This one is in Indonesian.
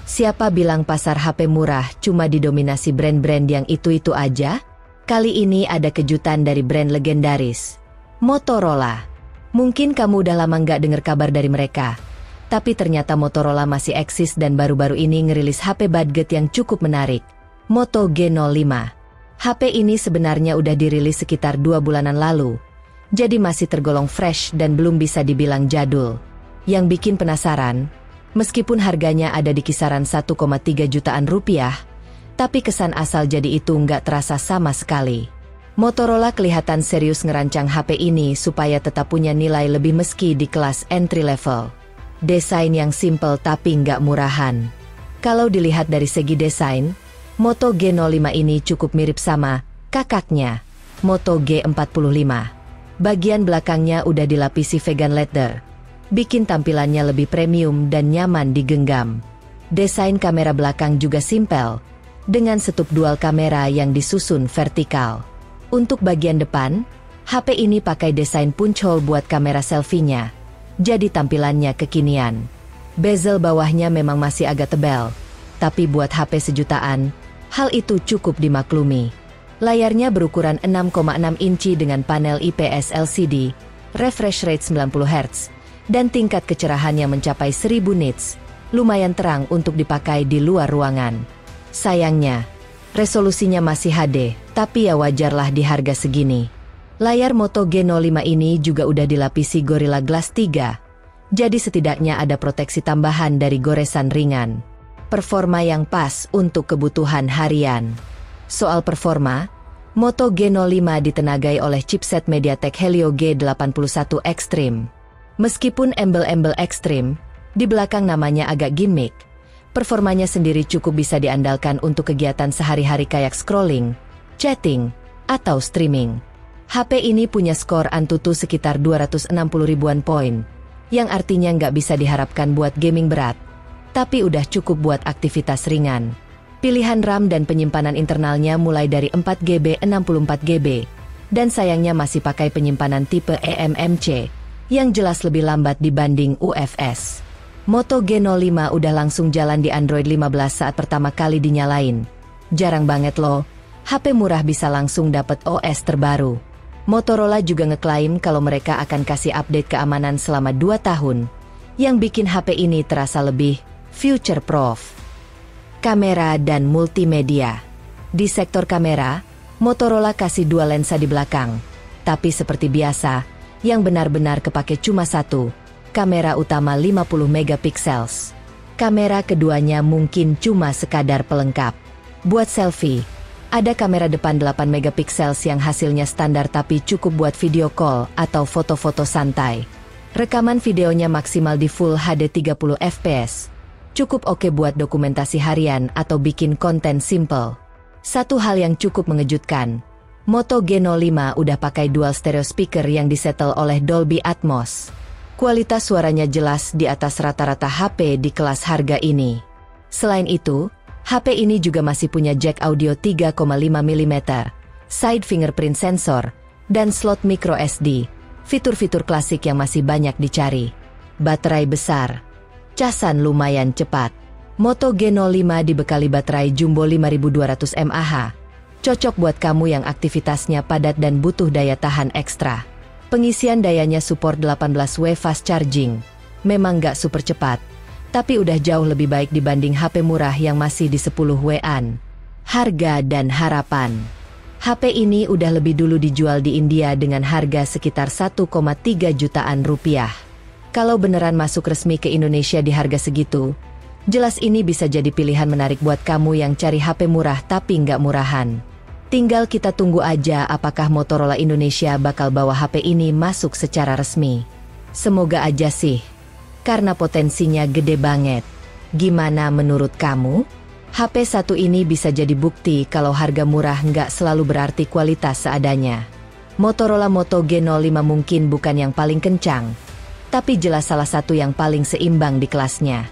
Siapa bilang pasar HP murah cuma didominasi brand-brand yang itu-itu aja? Kali ini ada kejutan dari brand legendaris, Motorola. Mungkin kamu udah lama nggak dengar kabar dari mereka. Tapi ternyata Motorola masih eksis dan baru-baru ini ngerilis HP budget yang cukup menarik, Moto G05. HP ini sebenarnya udah dirilis sekitar 2 bulanan lalu, jadi masih tergolong fresh dan belum bisa dibilang jadul. Yang bikin penasaran, meskipun harganya ada di kisaran 1,3 jutaan rupiah, tapi kesan asal jadi itu nggak terasa sama sekali. Motorola kelihatan serius ngerancang HP ini supaya tetap punya nilai lebih meski di kelas entry level. Desain yang simple tapi nggak murahan. Kalau dilihat dari segi desain, Moto G05 ini cukup mirip sama kakaknya, Moto G45. Bagian belakangnya udah dilapisi vegan leather, bikin tampilannya lebih premium dan nyaman digenggam. Desain kamera belakang juga simpel, dengan setup dual kamera yang disusun vertikal. Untuk bagian depan, HP ini pakai desain punch hole buat kamera selfie-nya, jadi tampilannya kekinian. Bezel bawahnya memang masih agak tebal, tapi buat HP sejutaan, hal itu cukup dimaklumi. Layarnya berukuran 6,6 inci dengan panel IPS LCD, refresh rate 90 Hz, dan tingkat kecerahannya mencapai 1000 nits, lumayan terang untuk dipakai di luar ruangan. Sayangnya, resolusinya masih HD, tapi ya wajarlah di harga segini. Layar Moto G05 ini juga udah dilapisi Gorilla Glass 3, jadi setidaknya ada proteksi tambahan dari goresan ringan. Performa yang pas untuk kebutuhan harian. Soal performa, Moto G05 ditenagai oleh chipset MediaTek Helio G81 Extreme. Meskipun embel-embel Extreme, di belakang namanya agak gimmick, performanya sendiri cukup bisa diandalkan untuk kegiatan sehari-hari kayak scrolling, chatting, atau streaming. HP ini punya skor Antutu sekitar 260 ribuan poin, yang artinya nggak bisa diharapkan buat gaming berat, tapi udah cukup buat aktivitas ringan. Pilihan RAM dan penyimpanan internalnya mulai dari 4GB 64GB, dan sayangnya masih pakai penyimpanan tipe eMMC, yang jelas lebih lambat dibanding UFS. Moto G05 udah langsung jalan di Android 15 saat pertama kali dinyalain. Jarang banget loh, HP murah bisa langsung dapet OS terbaru. Motorola juga ngeklaim kalau mereka akan kasih update keamanan selama 2 tahun, yang bikin HP ini terasa lebih future-proof. Kamera dan multimedia. Di sektor kamera, Motorola kasih 2 lensa di belakang, tapi seperti biasa, yang benar-benar kepake cuma 1, kamera utama 50 megapiksels. Kamera keduanya mungkin cuma sekadar pelengkap. Buat selfie, ada kamera depan 8 megapiksels yang hasilnya standar tapi cukup buat video call atau foto-foto santai. Rekaman videonya maksimal di Full HD 30 fps. Cukup oke buat dokumentasi harian atau bikin konten simple. Satu hal yang cukup mengejutkan, Moto G05 udah pakai dual stereo speaker yang disetel oleh Dolby Atmos. Kualitas suaranya jelas di atas rata-rata HP di kelas harga ini. Selain itu, HP ini juga masih punya jack audio 3,5 mm, side fingerprint sensor, dan slot micro SD, fitur-fitur klasik yang masih banyak dicari. Baterai besar, casan lumayan cepat. Moto G05 dibekali baterai jumbo 5200 mAh, cocok buat kamu yang aktivitasnya padat dan butuh daya tahan ekstra. Pengisian dayanya support 18W fast charging, memang nggak super cepat, tapi udah jauh lebih baik dibanding HP murah yang masih di 10W-an. Harga dan harapan. HP ini udah lebih dulu dijual di India dengan harga sekitar 1,3 jutaan rupiah. Kalau beneran masuk resmi ke Indonesia di harga segitu, jelas ini bisa jadi pilihan menarik buat kamu yang cari HP murah tapi nggak murahan. Tinggal kita tunggu aja apakah Motorola Indonesia bakal bawa HP ini masuk secara resmi. Semoga aja sih, karena potensinya gede banget. Gimana menurut kamu? HP satu ini bisa jadi bukti kalau harga murah nggak selalu berarti kualitas seadanya. Motorola Moto G05 mungkin bukan yang paling kencang, tapi jelas salah satu yang paling seimbang di kelasnya.